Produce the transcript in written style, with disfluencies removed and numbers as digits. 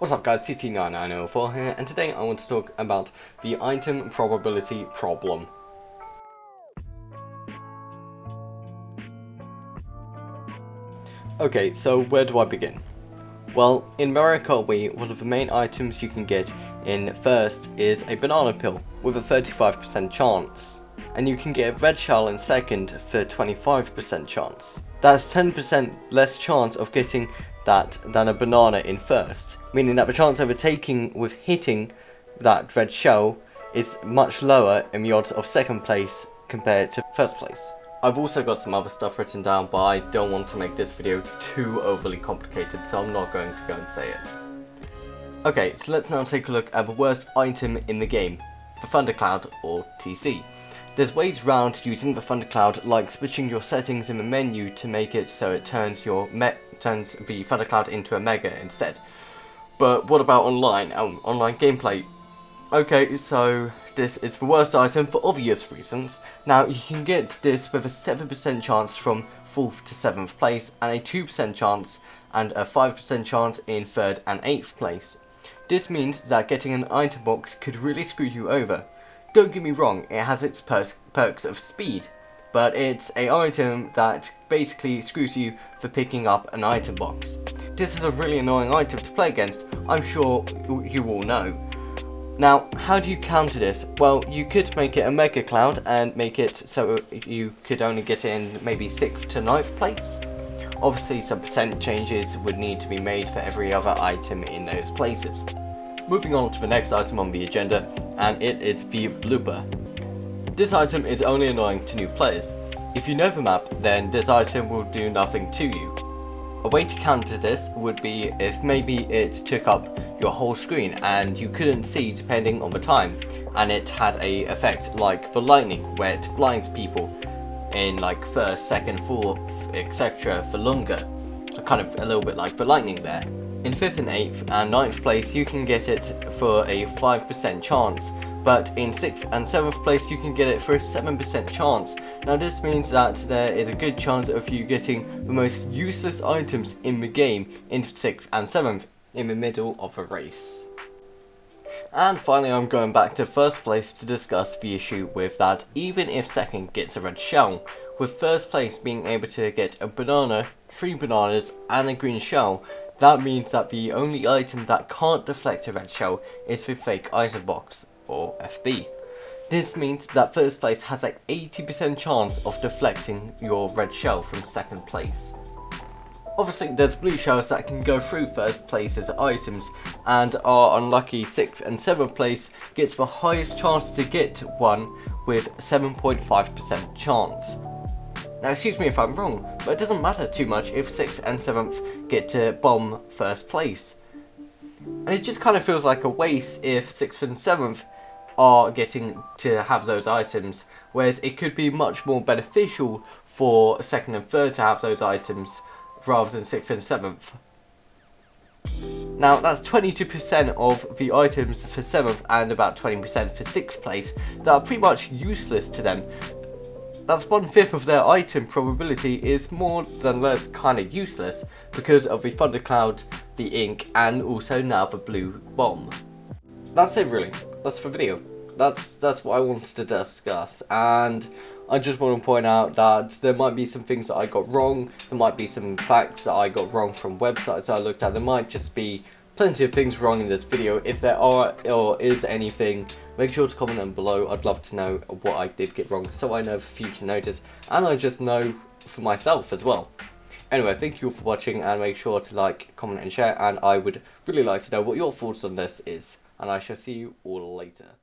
What's up guys, CT9904 here, and today I want to talk about the item probability problem. Okay, so where do I begin? Well, in Marikowi, one of the main items you can get in first is a banana peel with a 35% chance. And you can get a red shell in second for 25% chance. That's 10% less chance of getting that than a banana in first, meaning that the chance of overtaking with hitting that red shell is much lower in the odds of second place compared to first place. I've also got some other stuff written down, but I don't want to make this video too overly complicated, so I'm not going to go and say it. Okay, so let's now take a look at the worst item in the game, the Thundercloud or TC. There's ways round using the Thundercloud, like switching your settings in the menu to make it so it turns the Thundercloud into a Mega instead. But what about online? Online gameplay? Okay, so this is the worst item for obvious reasons. Now you can get this with a 7% chance from 4th to 7th place, and a 2% chance and a 5% chance in 3rd and 8th place. This means that getting an item box could really screw you over. Don't get me wrong, it has its perks of speed, but it's an item that basically screws you for picking up an item box. This is a really annoying item to play against, I'm sure you all know. Now, how do you counter this? Well, you could make it a Mega Cloud and make it so you could only get it in maybe 6th to 9th place. Obviously some percent changes would need to be made for every other item in those places. Moving on to the next item on the agenda, and it is the blooper. This item is only annoying to new players. If you know the map, then this item will do nothing to you. A way to counter this would be if maybe it took up your whole screen and you couldn't see depending on the time, and it had a effect like the lightning where it blinds people in like 1st, 2nd, 4th, etc. for longer. So kind of a little bit like the lightning there. In 5th and 8th and 9th place you can get it for a 5% chance, but in 6th and 7th place you can get it for a 7% chance. Now this means that there is a good chance of you getting the most useless items in the game in 6th and 7th in the middle of a race. And finally I'm going back to 1st place to discuss the issue with that even if 2nd gets a red shell, with 1st place being able to get a banana, 3 bananas and a green shell, that means that the only item that can't deflect a red shell is the fake item box, or FB. This means that 1st place has an 80% chance of deflecting your red shell from 2nd place. Obviously there's blue shells that can go through 1st place's items, and our unlucky 6th and 7th place gets the highest chance to get one with 7.5% chance. Now excuse me if I'm wrong, but it doesn't matter too much if 6th and 7th get to bomb 1st place. And it just kind of feels like a waste if 6th and 7th are getting to have those items, whereas it could be much more beneficial for 2nd and 3rd to have those items rather than 6th and 7th. Now that's 22% of the items for 7th and about 20% for 6th place that are pretty much useless to them. That's 1/5 of their item probability is more than less kind of useless because of the Thundercloud, the ink, and also now the blue bomb. That's it really. That's the video. That's what I wanted to discuss, and I just want to point out that there might be some things that I got wrong, there might be some facts that I got wrong from websites I looked at, there might just be plenty of things wrong in this video. If there are or is anything, make sure to comment down below. I'd love to know what I did get wrong so I know for future notice, and I just know for myself as well. Anyway, thank you all for watching, and make sure to like, comment and share, and I would really like to know what your thoughts on this is, and I shall see you all later.